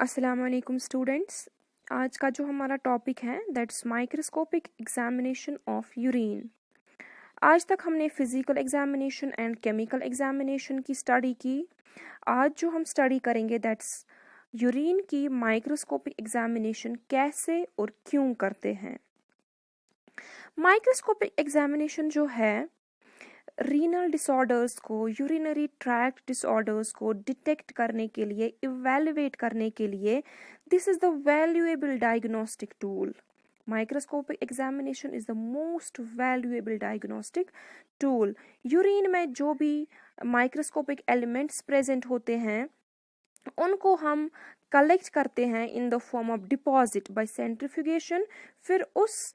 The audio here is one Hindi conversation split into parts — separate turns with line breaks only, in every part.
अस्सलाम वालेकुम स्टूडेंट्स। आज का जो हमारा टॉपिक है that's microscopic examination of urine. आज तक हमने physical examination and chemical examination की स्टडी की। आज जो हम स्टडी करेंगे दैट्स यूरिन की माइक्रोस्कोपिक एग्जामिनेशन कैसे और क्यों करते हैं। माइक्रोस्कोपिक एग्जामिनेशन जो है रीनल डिसऑर्डर्स को, यूरिनरी ट्रैक्ट डिसऑर्डर्स को डिटेक्ट करने के लिए, इवैल्यूएट करने के लिए, this is the valuable diagnostic tool. Microscopic examination is the most valuable diagnostic tool. Urine में जो भी माइक्रोस्कोपिक एलिमेंट्स प्रेजेंट होते हैं उनको हम कलेक्ट करते हैं in the form of deposit bye centrifugation. फिर उस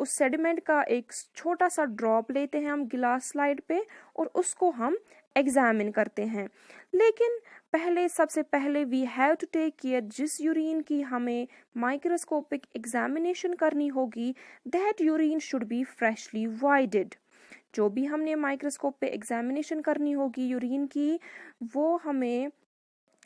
सेडिमेंट का एक छोटा सा ड्रॉप लेते हैं हम गिलास स्लाइड पे और उसको हम एग्जामिन करते हैं। लेकिन सबसे पहले we have to take care, जिस यूरिन की हमें माइक्रोस्कोपिक एग्जामिनेशन करनी होगी that urine should be freshly voided. जो भी हमने माइक्रोस्कोप पे एग्जामिनेशन करनी होगी यूरिन की, वो हमें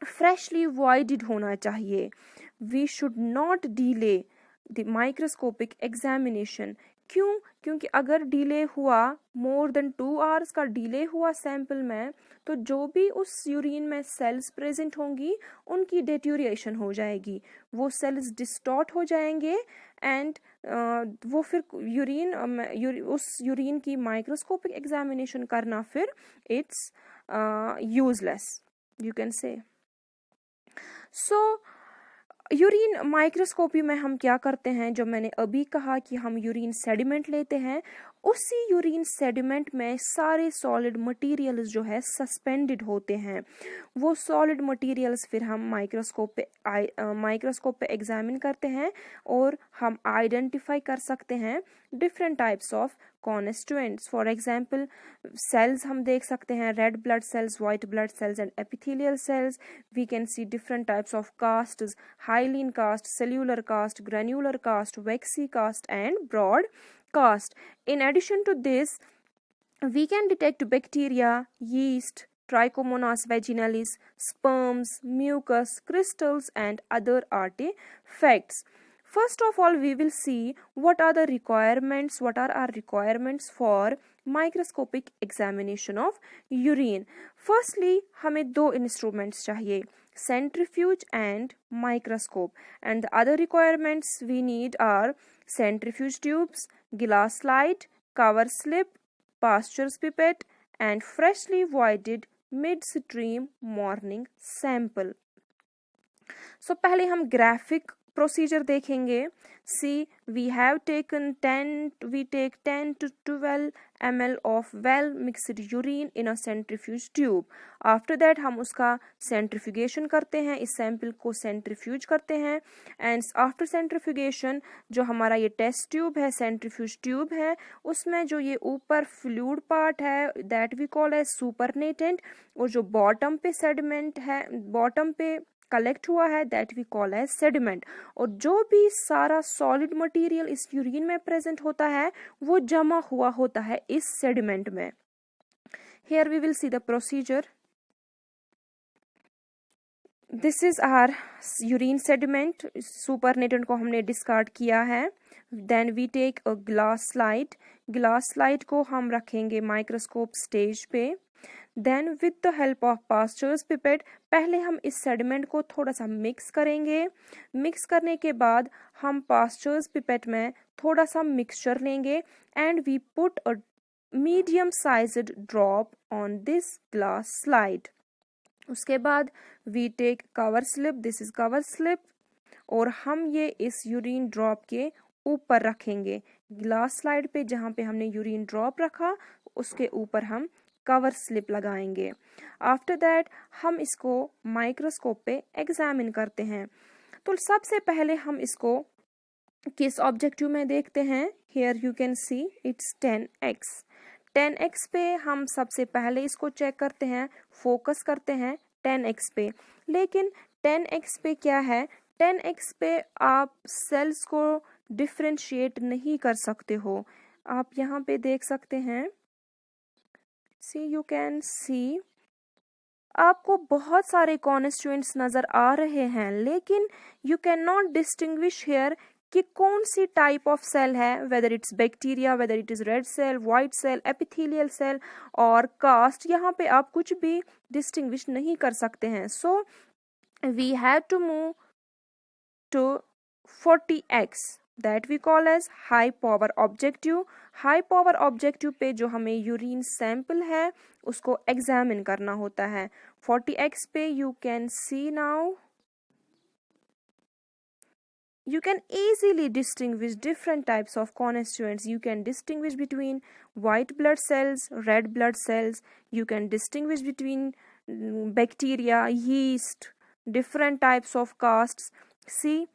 फ्रेशली वाइडेड होना चाहिए। We should not delay the microscopic examination. क्यों? क्योंकि अगर डिले हुआ, मोर देन 2 आवर्स का डिले हुआ सैंपल में, तो जो भी उस यूरिन में सेल्स प्रेजेंट होंगी उनकी डेट्यूरिएशन हो जाएगी, वो सेल्स डिस्टॉर्ट हो जाएंगे एंड वो फिर उस यूरिन की माइक्रोस्कोपिक एग्जामिनेशन करना फिर it's useless, you can say. So urine microscopy में हम क्या करते हैं, जो मैंने अभी कहा कि हम यूरिन सेडिमेंट लेते हैं, उसी यूरिन सेडिमेंट में सारे सॉलिड मटेरियल्स जो है सस्पेंडेड होते हैं। वो सॉलिड मटेरियल्स फिर हम माइक्रोस्कोप पे एग्जामिन करते हैं और हम आइडेंटिफाई कर सकते हैं different types of constituents. For example cells हम देख सकते हैं, red blood cells, white blood cells and epithelial cells. We can see different types of casts, hyaline cast, cellular cast, granular cast, waxy cast and broad caste. In addition to this, we can detect bacteria, yeast, Trichomonas vaginalis, sperms, mucus, crystals and other artifacts. First of all, we will see what are our requirements for microscopic examination of urine. Firstly, हमें 2 instruments चाहिए, centrifuge and microscope, and the other requirements we need are centrifuge tubes, glass slide, cover slip, Pasteur's pipette and freshly voided midstream morning sample. So पहले हम ग्राफिक प्रोसीजर देखेंगे। See, we take 10 to 12 ml of well mixed urine in a centrifuge tube. After that हम उसका centrifugation करते हैं, इस सैंपल को centrifuge करते हैं and after centrifugation जो हमारा ये टेस्ट ट्यूब है, centrifuge ट्यूब है, उसमें जो ये ऊपर फ्लूइड पार्ट है that we call as supernatant, और जो बॉटम पे सेडिमेंट है, बॉटम पे कलेक्ट हुआ है that we call as sediment. और जो भी सारा सॉलिड मटेरियल इस यूरिन में प्रेजेंट होता है वो जमा हुआ होता है इस सेडिमेंट में। Here we will see the procedure. This is our urine sediment, supernatant को हमने डिस्कार्ड किया है। Then we take a glass slide, glass slide को हम रखेंगे माइक्रोस्कोप स्टेज पे। Then with the help of Pasteur's pipette पहले हम इस सेडिमेंट को थोड़ा सा मिक्स करेंगे। मिक्स करने के बाद हम पास्चर्स पिपेट में थोड़ा सा मिक्सचर लेंगे and we put a medium sized drop on this glass slide. उसके बाद we take cover slip, this is cover slip, और हम ये इस यूरिन ड्रॉप के ऊपर रखेंगे। ग्लास स्लाइड पे जहाँ पे हमने यूरिन ड्रॉप रखा उसके ऊपर हम कवर स्लिप लगाएंगे। आफ्टर दैट हम इसको माइक्रोस्कोप पे एग्जामिन करते हैं। तो सबसे पहले हम इसको किस ऑब्जेक्टिव में देखते हैं, here you can see it's 10x। 10x पे हम सबसे पहले इसको चेक करते हैं, फोकस करते हैं 10x पे। लेकिन 10x पे क्या है, 10x पे आप सेल्स को डिफ्रेंशिएट नहीं कर सकते हो। आप यहाँ पे देख सकते हैं, see you can see आपको बहुत सारे कॉन्स्टिट्यूएंट्स नजर आ रहे हैं, लेकिन you can not distinguish here कि कौन सी टाइप ऑफ सेल है, whether it's bacteria, whether it is red cell, white cell, epithelial cell और कास्ट, यहाँ पे आप कुछ भी डिस्टिंग्विश नहीं कर सकते हैं. So we have to move to 40x that we call as high power objective. High power objective पे जो हमें यूरिन सैंपल है उसको एग्जामिन करना होता है. 40x पे you can see now, you can easily distinguish different types of constituents. You can distinguish between white blood cells, red blood cells. You can distinguish between bacteria, yeast, different types of casts. See,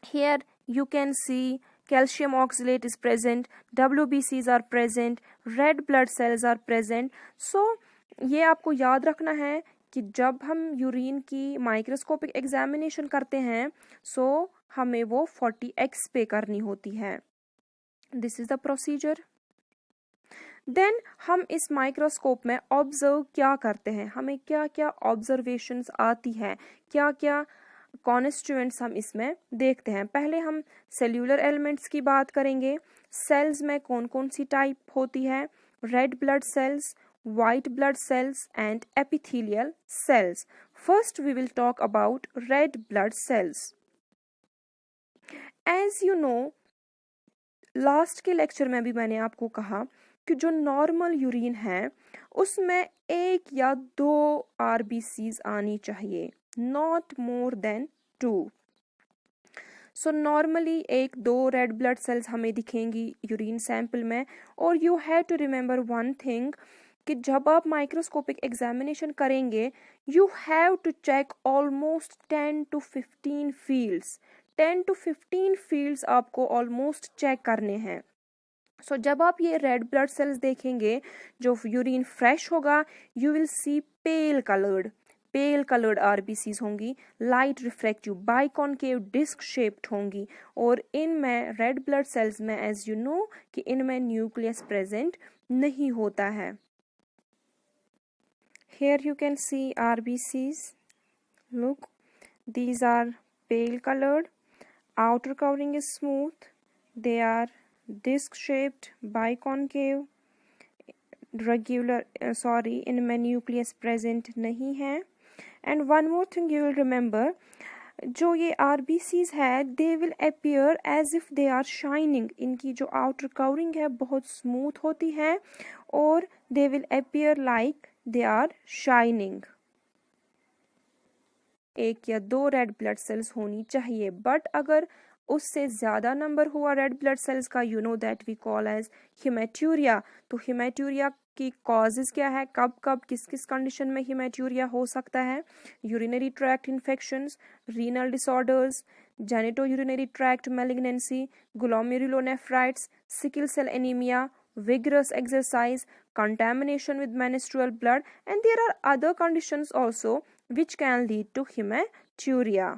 here you can see calcium oxalate is present, WBCs are present, red blood cells are present. So ये आपको याद रखना है कि जब हम यूरिन की माइक्रोस्कोपिक एग्जामिनेशन करते हैं सो हमें वो 40x पे करनी होती है. This is the procedure. Then हम इस माइक्रोस्कोप में ऑब्जर्व क्या करते हैं, हमें क्या क्या ऑब्जर्वेशंस आती है, क्या क्या कॉन्स्टिट्यूएंट्स हम इसमें देखते हैं. पहले हम सेल्यूलर एलिमेंट्स की बात करेंगे. सेल्स में कौन कौन सी टाइप होती है, red blood sales, white blood cells and epithelial cells. First we will talk about red blood cells. As you know, last के लेक्चर में भी मैंने आपको कहा कि जो नॉर्मल यूरिन है उसमें 1 या 2 RBCs आनी चाहिए, not more than 2. So normally 1-2 red blood cells हमें दिखेंगी यूरिन सैंपल में. और you have to remember one thing कि जब आप माइक्रोस्कोपिक एग्जामिनेशन करेंगे you have to check almost 10 to 15 fields. 10 to 15 fields आपको ऑलमोस्ट चेक करने हैं. सो जब आप ये रेड ब्लड सेल्स देखेंगे, जो यूरिन फ्रेश होगा, you will see pale coloured RBCs होंगी, light reflective biconcave disc shaped होंगी. और इनमें रेड ब्लड सेल्स में एज यू नो कि इनमें न्यूक्लियस प्रेजेंट नहीं होता है. Here you can see RBCs. Look, these are pale colored. Outer covering is smooth. They are disc shaped, biconcave, regular. इनमें nucleus present नहीं है. And one more thing you will remember, जो ये RBCs है they will appear as if they are shining. इनकी जो outer covering है बहुत smooth होती है और they will appear like they are shining. 1 या 2 रेड ब्लड सेल्स होनी चाहिए, बट अगर उससे ज्यादा नंबर हुआ रेड ब्लड सेल्स का, you know that we call as haematuria. तो हेमेटूरिया की कॉजेज क्या है, कब कब किस किस कंडीशन में हेमेटूरिया हो सकता है? Urinary tract infections, renal disorders, genito urinary tract malignancy, glomerulonephritis, sickle cell anaemia, vigorous exercise, contamination with menstrual blood, and there are other conditions also which can lead to hematuria.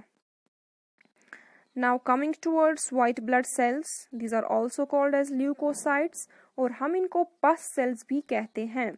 Now coming towards white blood cells, these are also called as leukocytes और हम इनको pus cells भी कहते हैं.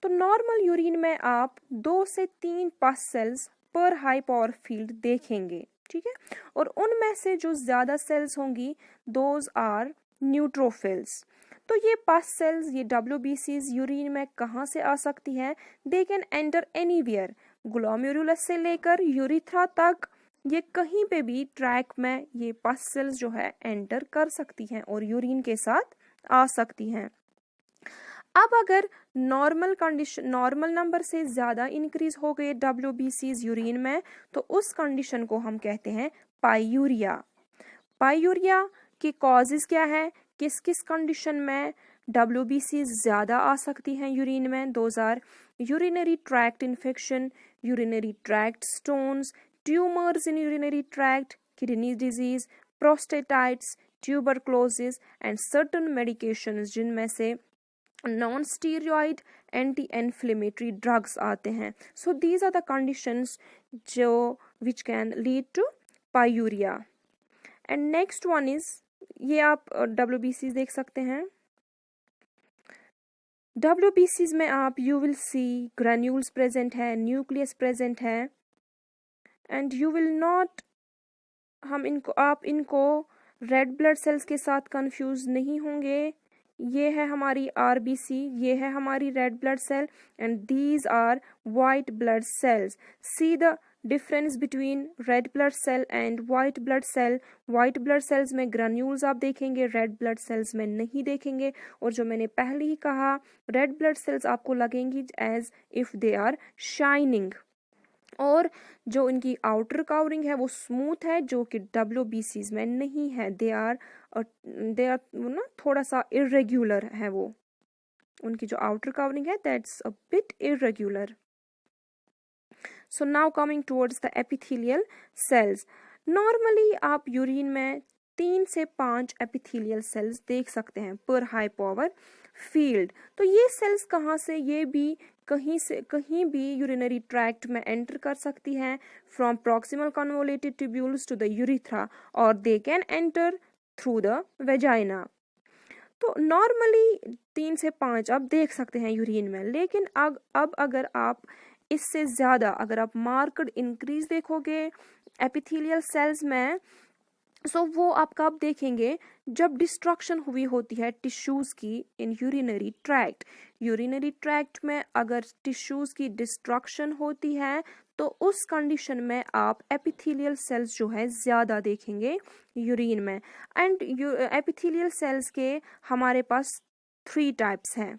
तो नॉर्मल यूरिन में आप 2 से 3 pus cells पर हाई पावर फील्ड देखेंगे, ठीक है. और उनमें से जो ज्यादा सेल्स होंगी those are न्यूट्रोफिल्स. तो ये पस सेल्स, ये WBCs यूरिन में कहाँ से आ सकती है? दे कैन एंटर एनीवेयर, ग्लोमेरुलस से लेकर यूरिथ्रा तक, ये कहीं पे भी ट्रैक में ये पस सेल्स जो है एंटर कर सकती हैं और यूरिन के साथ आ सकती हैं. अब अगर नॉर्मल नंबर से ज्यादा इंक्रीज हो गए WBCs यूरिन में, तो उस कंडीशन को हम कहते हैं पाइयूरिया. पाइयूरिया की कॉजेज क्या है, किस किस कंडीशन में WBC ज्यादा आ सकती हैं यूरिन में? Those are urinary tract infection, urinary tract stones, tumours in urinary tract, kidney disease, prostatitis, tuberculosis and certain medications जिनमें से non steroid anti inflammatory drugs आते हैं. So these are the conditions जो which can lead to pyuria. And next one is, ये आप WBC देख सकते हैं. WBCs में आप you will see granules present है, न्यूक्लियस प्रेजेंट है, एंड यू विल नॉट, आप इनको रेड ब्लड सेल्स के साथ कंफ्यूज नहीं होंगे। ये है हमारी RBC, ये है हमारी red blood cell, and these are white blood cells. See the difference between red blood cell and white blood cell. White blood cells में ग्रेन्यूल्स आप देखेंगे, रेड ब्लड सेल्स में नहीं देखेंगे। और जो मैंने पहले ही कहा, रेड ब्लड सेल्स आपको लगेंगी as if they are shining, और जो इनकी आउटर कवरिंग है वो स्मूथ है, जो कि WBCs में नहीं है। दे आर ना थोड़ा सा इरेग्युलर है, वो उनकी जो आउटर कवरिंग है that's a bit irregular. So now coming towards the epithelial cells. Normally आप यूरिन में 3 से 5 एपिथेलियल सेल्स देख सकते हैं पर हाई पावर फील्ड। तो ये सेल्स कहाँ से, ये भी कहीं भी यूरिनरी ट्रैक्ट में एंटर कर सकती हैं, from proximal convoluted tubules to the urethra, और they can enter through the vagina. तो नॉर्मली 3 से 5 आप देख सकते हैं यूरिन में, लेकिन अब अगर आप इससे ज्यादा, अगर आप मार्क्ड इंक्रीज देखोगे एपिथेलियल सेल्स में, सो वो आप कब देखेंगे, जब डिस्ट्रक्शन हुई होती है टिश्यूज की इन यूरिनरी ट्रैक्ट। यूरिनरी ट्रैक्ट में अगर टिश्यूज की डिस्ट्रक्शन होती है तो उस कंडीशन में आप एपिथेलियल सेल्स जो है ज्यादा देखेंगे यूरिन में। एंड एपिथेलियल सेल्स के हमारे पास 3 टाइप्स हैं,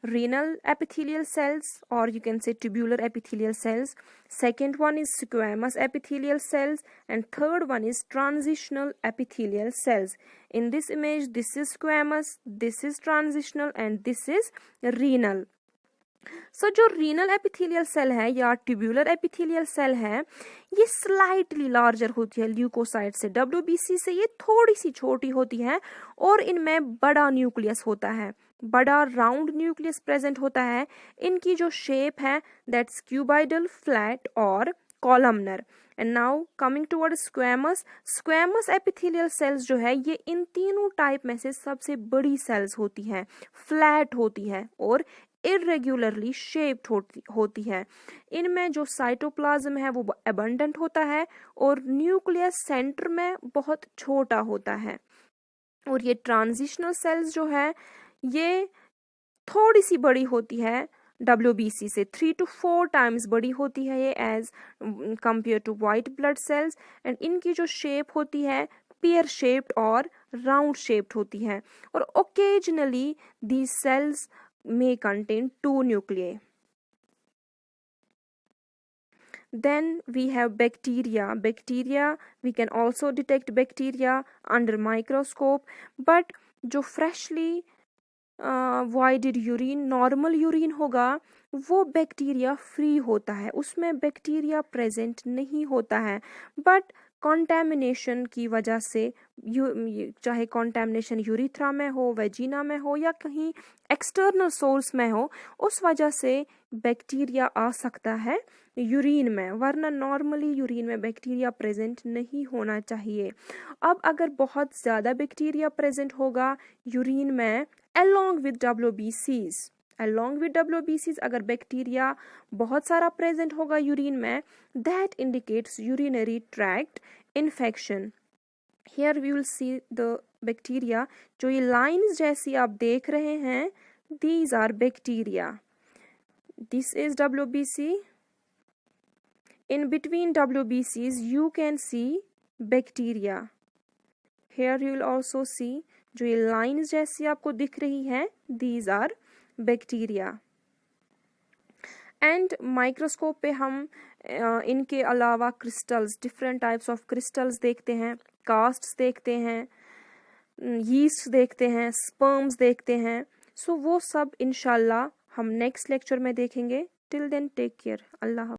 renal epithelial cells, or you can say tubular epithelial cells. Second one is squamous epithelial cells, and third one is transitional epithelial cells. In this image, this is squamous, this is transitional, and this is renal. सो जो रीनल एपिथेलियल सेल है या ट्यूबुलर एपिथेलियल सेल है, ये स्लाइटली लार्जर होती है ल्यूकोसाइट से। WBC से ये थोड़ी सी छोटी होती है, और इनमें बड़ा न्यूक्लियस होता है, बड़ा राउंड न्यूक्लियस प्रेजेंट होता है। इनकी जो शेप है दैट्स क्यूबाइडल, फ्लैट और columnar. And now coming toward squamous. Squamous epithelial cells जो है ये इन तीनों टाइप में से सबसे बड़ी सेल्स होती हैं, फ्लैट होती है और इरेग्युलरली शेप्ड होती है। इनमें जो साइटोप्लाज्म है वो एबंडेंट होता है, और न्यूक्लियस सेंटर में बहुत छोटा होता है। और ये ट्रांजिशनल सेल्स जो है ये थोड़ी सी बड़ी होती है WBC से, 3 to 4 टाइम्स बड़ी होती है ये as compare to white blood cells. And इनकी जो शेप होती है पेयर शेप्ड और राउंड शेप्ड होती है, और occasionally these cells may contain 2 nuclei. Then we have bacteria. We can also detect bacteria under microscope, but जो freshly voided urine, normal urine होगा, वो बैक्टीरिया फ्री होता है, उसमें बैक्टीरिया प्रेजेंट नहीं होता है। बट कॉन्टैमिनेशन की वजह से, चाहे कॉन्टैमिनेशन यूरिथ्रा में हो, वेजिना में हो, या कहीं एक्सटर्नल सोर्स में हो, उस वजह से बैक्टीरिया आ सकता है यूरिन में, वरना नॉर्मली यूरिन में बैक्टीरिया प्रेजेंट नहीं होना चाहिए। अब अगर बहुत ज़्यादा बैक्टीरिया प्रेजेंट होगा यूरिन में along with WBCs, अगर बैक्टीरिया बहुत सारा प्रेजेंट होगा यूरिन में, that indicates urinary tract infection. Here we will see the bacteria. जो ये लाइन्स जैसी आप देख रहे हैं, these are bacteria. This is WBC. In between WBCs you can see bacteria. Here you will also see जो ये लाइन्स जैसी आपको दिख रही है, these are bacteria. And microscope पे हम इनके अलावा crystals, different types of crystals देखते हैं, कास्ट्स देखते हैं, यीस्ट देखते हैं, स्पर्म्स देखते हैं। सो वो सब इंशाल्लाह हम नेक्स्ट लेक्चर में देखेंगे। टिल देन टेक केयर, अल्लाह।